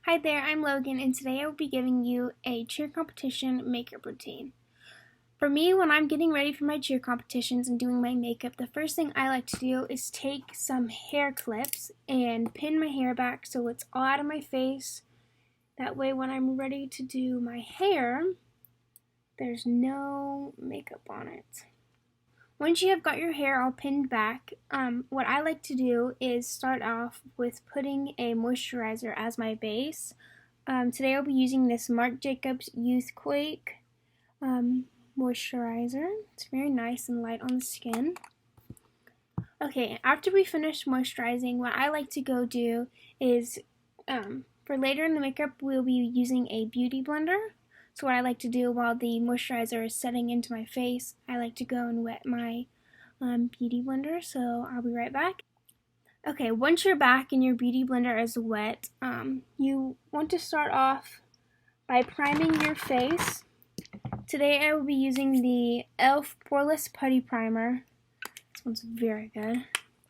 Hi there, I'm Logan, and today I will be giving you a cheer competition makeup routine. For me, when I'm getting ready for my cheer competitions and doing my makeup, the first thing I like to do is take some hair clips and pin my hair back so it's all out of my face. That way when I'm ready to do my hair, there's no makeup on it. Once you have got your hair all pinned back, what I like to do is start off with putting a moisturizer as my base. Today I'll be using this Marc Jacobs Youthquake moisturizer. It's very nice and light on the skin. Okay, after we finish moisturizing, what I like to go do is, for later in the makeup, we'll be using a beauty blender. So what I like to do while the moisturizer is setting into my face, I like to go and wet my beauty blender, so I'll be right back. Okay, once you're back and your beauty blender is wet, you want to start off by priming your face. Today I will be using the e.l.f. Poreless Putty Primer. This one's very good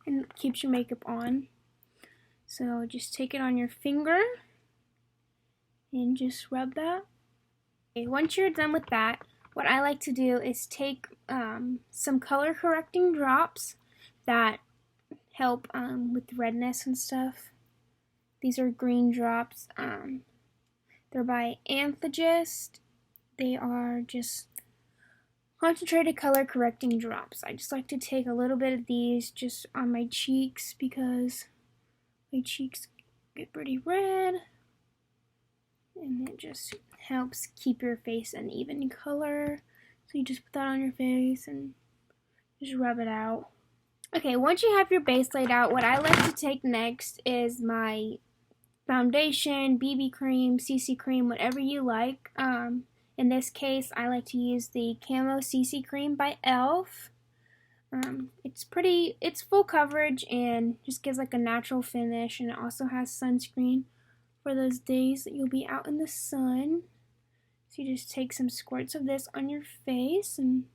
and it keeps your makeup on. So just take it on your finger and just rub that. Okay, once you're done with that, what I like to do is take some color correcting drops that help with redness and stuff. These are green drops. They're by Anthogist. They are just concentrated color correcting drops. I just like to take a little bit of these just on my cheeks because my cheeks get pretty red, and it just helps keep your face an even color. So you just put that on your face and just rub it out. Okay, once you have your base laid out, what I like to take next is my foundation, BB cream, CC cream, whatever you like. In this case, I like to use the Camo CC cream by e.l.f. It's full coverage and just gives like a natural finish, and it also has sunscreen for those days that you'll be out in the sun. So you just take some squirts of this on your face, and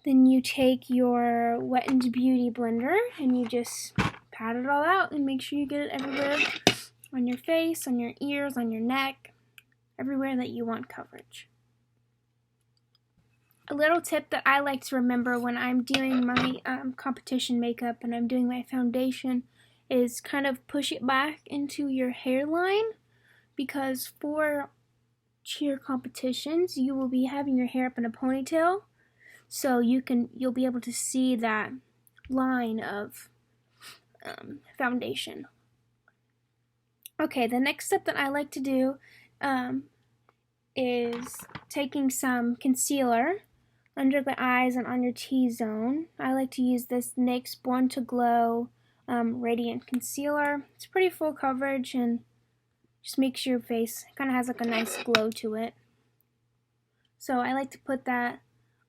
then you take your Wet n Beauty blender and you just pat it all out and make sure you get it everywhere on your face, on your ears, on your neck, everywhere that you want coverage. A little tip that I like to remember when I'm doing my competition makeup and I'm doing my foundation is kind of push it back into your hairline, because for cheer competitions you will be having your hair up in a ponytail, so you'll be able to see that line of foundation. Okay, the next step that I like to do is taking some concealer under the eyes and on your T-zone. I like to use this NYX Born to Glow Radiant Concealer. It's pretty full coverage and just makes your face kind of has like a nice glow to it. So I like to put that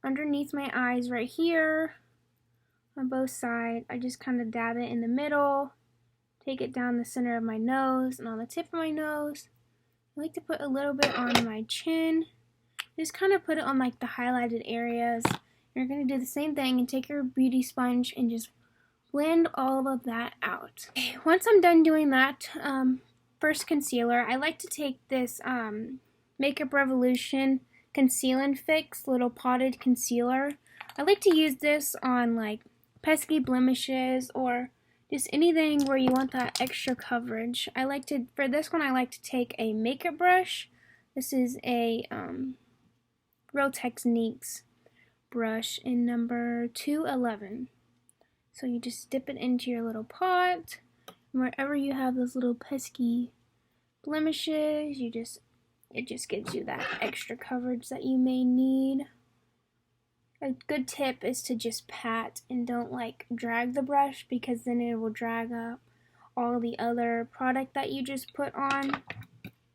underneath my eyes right here on both sides. I just kind of dab it in the middle, take it down the center of my nose and on the tip of my nose. I like to put a little bit on my chin. Just kind of put it on like the highlighted areas. You're going to do the same thing and take your beauty sponge and just blend all of that out. Okay, once I'm done doing that, first concealer, I like to take this Makeup Revolution Conceal and Fix little potted concealer. I like to use this on like pesky blemishes or just anything where you want that extra coverage. For this one, I like to take a makeup brush. This is a Real Techniques brush in number 211. So you just dip it into your little pot, and wherever you have those little pesky blemishes, it just gives you that extra coverage that you may need. A good tip is to just pat and don't like drag the brush, because then it will drag up all the other product that you just put on.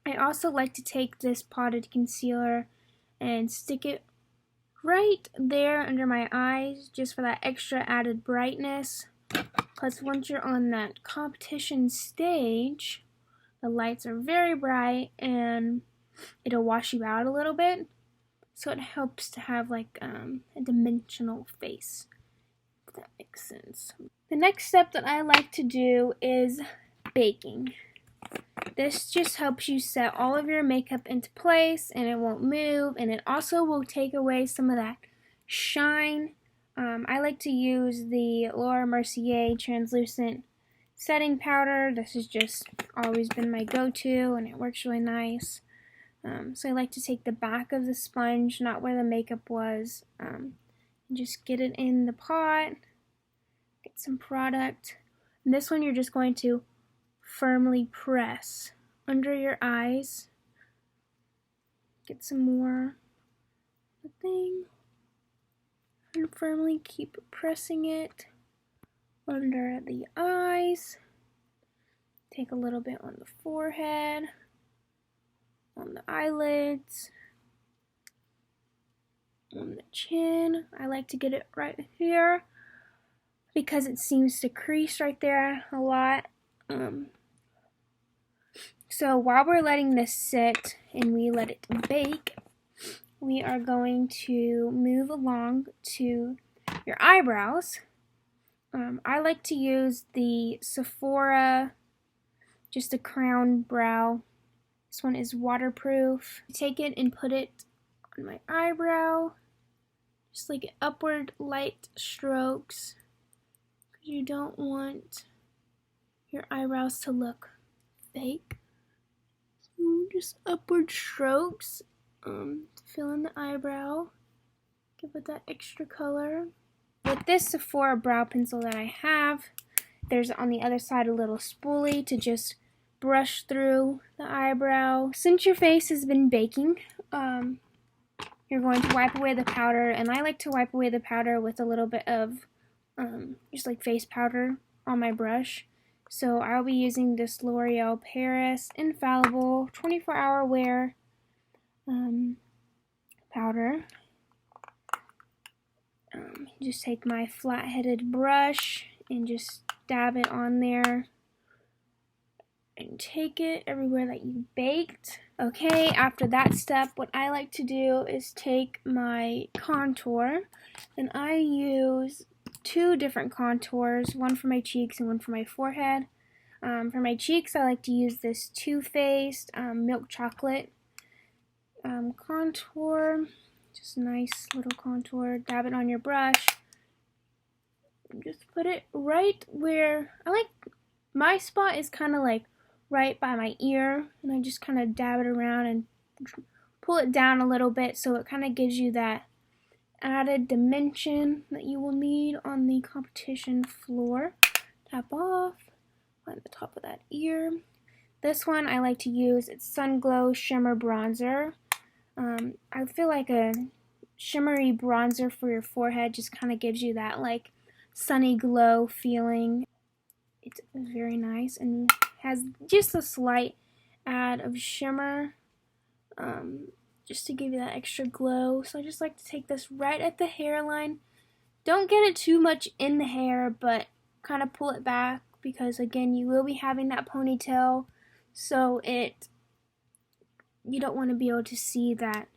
I also like to take this potted concealer and stick it right there under my eyes just for that extra added brightness. Plus, once you're on that competition stage, the lights are very bright and it'll wash you out a little bit. So it helps to have like a dimensional face, if that makes sense. The next step that I like to do is baking. This just helps you set all of your makeup into place and it won't move, and it also will take away some of that shine. I like to use the Laura Mercier translucent setting powder. This has just always been my go-to and it works really nice. So I like to take the back of the sponge, not where the makeup was, and just get it in the pot, get some product. And this one you're just going to firmly press under your eyes. Get some more thing and firmly keep pressing it under the eyes. Take a little bit on the forehead, on the eyelids, on the chin. I like to get it right here because it seems to crease right there a lot. So while we're letting this sit and we let it bake, we are going to move along to your eyebrows. I like to use the Sephora, just a crown brow. This one is waterproof. Take it and put it on my eyebrow, just like upward light strokes, because you don't want your eyebrows to look fake. So just upward strokes to fill in the eyebrow, give it that extra color. With this Sephora brow pencil that I have, there's on the other side a little spoolie to just brush through the eyebrow. Since your face has been baking, you're going to wipe away the powder, and I like to wipe away the powder with a little bit of just like face powder on my brush. So I'll be using this L'Oreal Paris Infallible 24-hour wear powder. Just take my flat-headed brush and just dab it on there and take it everywhere that you baked. Okay, after that step, what I like to do is take my contour, and I use two different contours, one for my cheeks and one for my forehead. For my cheeks, I like to use this Too Faced milk chocolate contour. Just a nice little contour. Dab it on your brush. Just put it right where I like. My spot is kind of like right by my ear, and I just kind of dab it around and pull it down a little bit so it kind of gives you that added dimension that you will need on the competition floor. Tap off on the top of that ear. This one I like to use, it's Sun Glow Shimmer Bronzer. I feel like a shimmery bronzer for your forehead just kind of gives you that like sunny glow feeling. It's very nice and has just a slight add of shimmer, just to give you that extra glow. So I just like to take this right at the hairline. Don't get it too much in the hair, but kind of pull it back, because again, you will be having that ponytail, so you don't want to be able to see that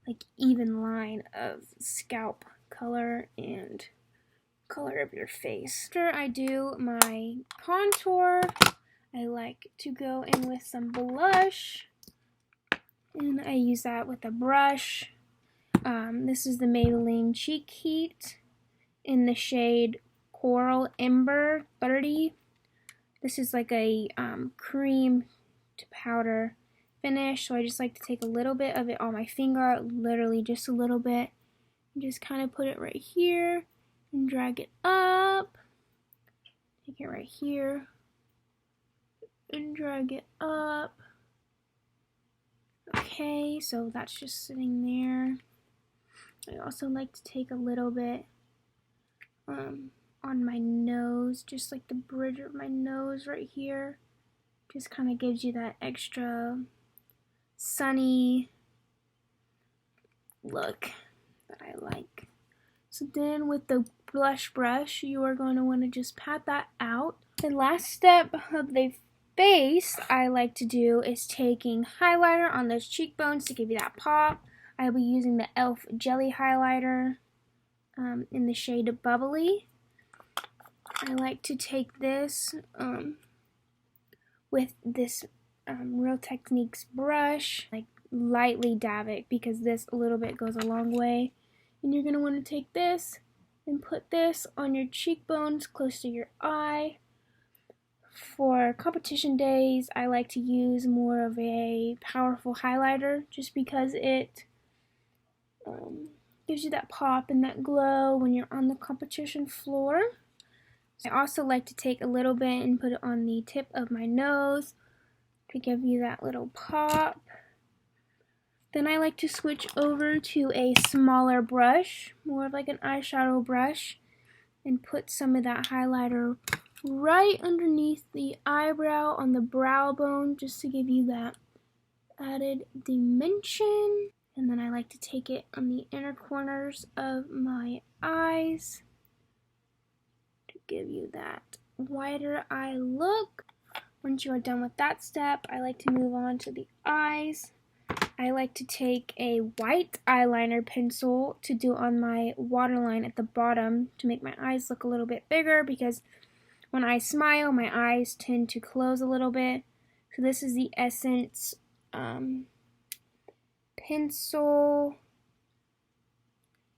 like even line of scalp color and color of your face. After I do my contour, I like to go in with some blush, and I use that with a brush. This is the Maybelline Cheek Heat in the shade Coral Ember 30. This is like a cream to powder finish, so I just like to take a little bit of it on my finger, literally just a little bit, and just kind of put it right here and drag it up. Take it right here and drag it up. Okay, so that's just sitting there. I also like to take a little bit on my nose, just like the bridge of my nose right here. Just kind of gives you that extra sunny look that I like. So then with the blush brush, you are going to want to just pat that out. The last step of the face I like to do is taking highlighter on those cheekbones to give you that pop. I will be using the e.l.f. Jelly Highlighter in the shade Bubbly. I like to take this with this Real Techniques brush, like lightly dab it because this a little bit goes a long way. And you're going to want to take this and put this on your cheekbones close to your eye. For competition days, I like to use more of a powerful highlighter just because it gives you that pop and that glow when you're on the competition floor. I also like to take a little bit and put it on the tip of my nose to give you that little pop. Then I like to switch over to a smaller brush, more of like an eyeshadow brush, and put some of that highlighter right underneath the eyebrow on the brow bone just to give you that added dimension. And then I like to take it on the inner corners of my eyes to give you that wider eye look. Once you are done with that step, I like to move on to the eyes. I like to take a white eyeliner pencil to do on my waterline at the bottom to make my eyes look a little bit bigger because when I smile, my eyes tend to close a little bit. So this is the Essence pencil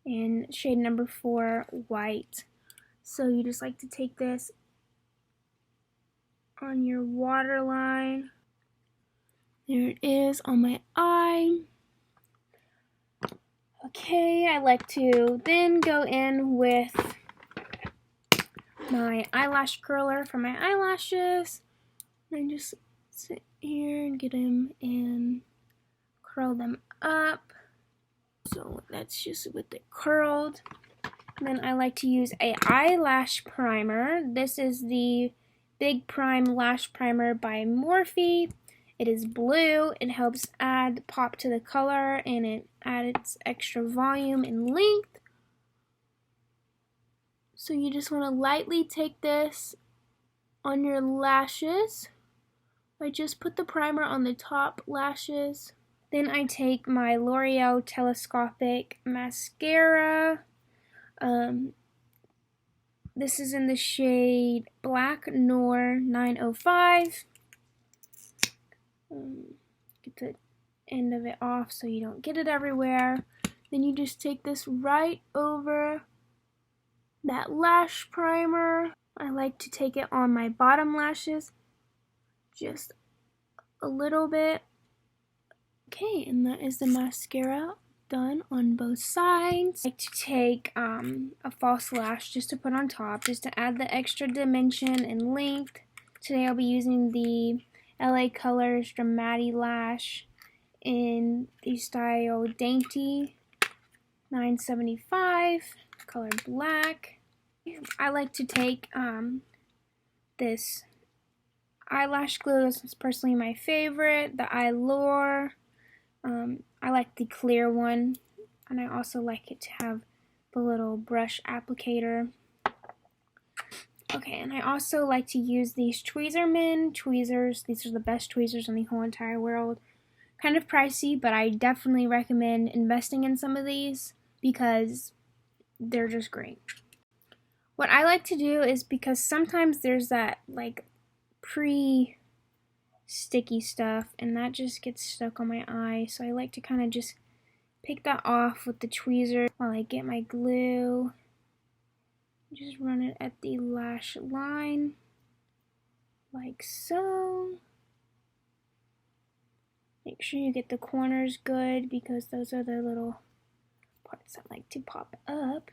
in shade number 4, white. So you just like to take this on your waterline. There it is on my eye. Okay, I like to then go in with my eyelash curler for my eyelashes. And just sit here and get them and curl them up. So that's just with it curled. And then I like to use a eyelash primer. This is the Big Prime Lash Primer by Morphe. It is blue. It helps add pop to the color and it adds extra volume and length. So you just want to lightly take this on your lashes. I just put the primer on the top lashes. Then I take my L'Oreal Telescopic Mascara. This is in the shade Black Noir 905. Get the end of it off so you don't get it everywhere. Then you just take this right over that lash primer. I like to take it on my bottom lashes, just a little bit. Okay, and that is the mascara done on both sides. I like to take a false lash just to put on top, just to add the extra dimension and length. Today I'll be using the LA Colors Dramatic Lash in the style Dainty 975, color black. I like to take this eyelash glue. This is personally my favorite, the Eylure. I like the clear one, and I also like it to have the little brush applicator. Okay, and I also like to use these Tweezerman tweezers. These are the best tweezers in the whole entire world. Kind of pricey, but I definitely recommend investing in some of these because they're just great. What I like to do is, because sometimes there's that like pre-sticky stuff and that just gets stuck on my eye, so I like to kind of just pick that off with the tweezer while I get my glue. Just run it at the lash line like so. Make sure you get the corners good because those are the little parts that like to pop up.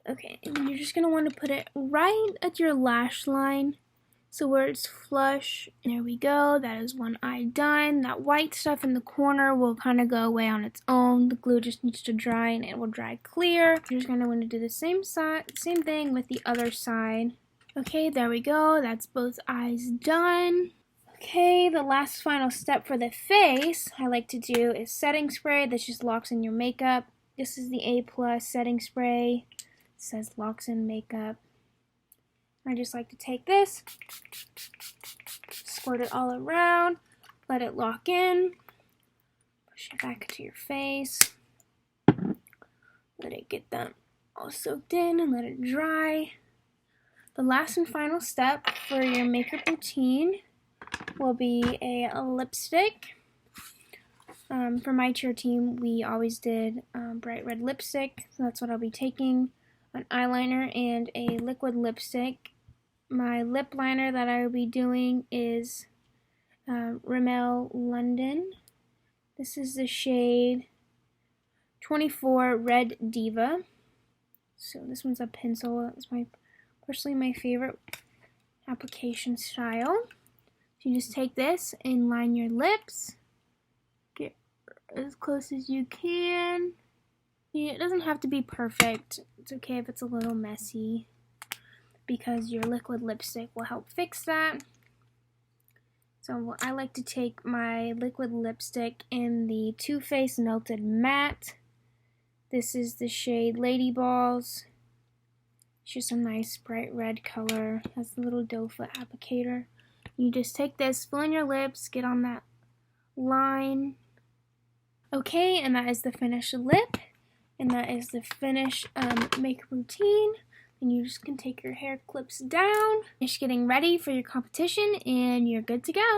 Okay, and you're just going to want to put it right at your lash line, so where it's flush. And there we go, that is one eye done. That white stuff in the corner will kind of go away on its own. The glue just needs to dry and it will dry clear. You're just going to want to do the same thing with the other side. Okay, there we go, that's both eyes done. Okay, the last final step for the face I like to do is setting spray. This just locks in your makeup. This is the A+ setting spray. It says locks in makeup. I just like to take this, squirt it all around, let it lock in, push it back to your face, let it get that all soaked in and let it dry. The last and final step for your makeup routine will be a lipstick. For my cheer team, we always did bright red lipstick, so that's what I'll be taking. An eyeliner and a liquid lipstick. My lip liner that I will be doing is Rimmel London. This is the shade 24 Red Diva. So this one's a pencil. It's personally my favorite application style. So you just take this and line your lips. Get as close as you can. Yeah, it doesn't have to be perfect. It's okay if it's a little messy, because your liquid lipstick will help fix that. So I like to take my liquid lipstick in the Too Faced Melted Matte. This is the shade Lady Balls. It's just a nice bright red color. It has the little doe foot applicator. You just take this, fill in your lips, get on that line. Okay, and that is the finished lip. And that is the finished makeup routine. And you just can take your hair clips down, finish getting ready for your competition, and you're good to go.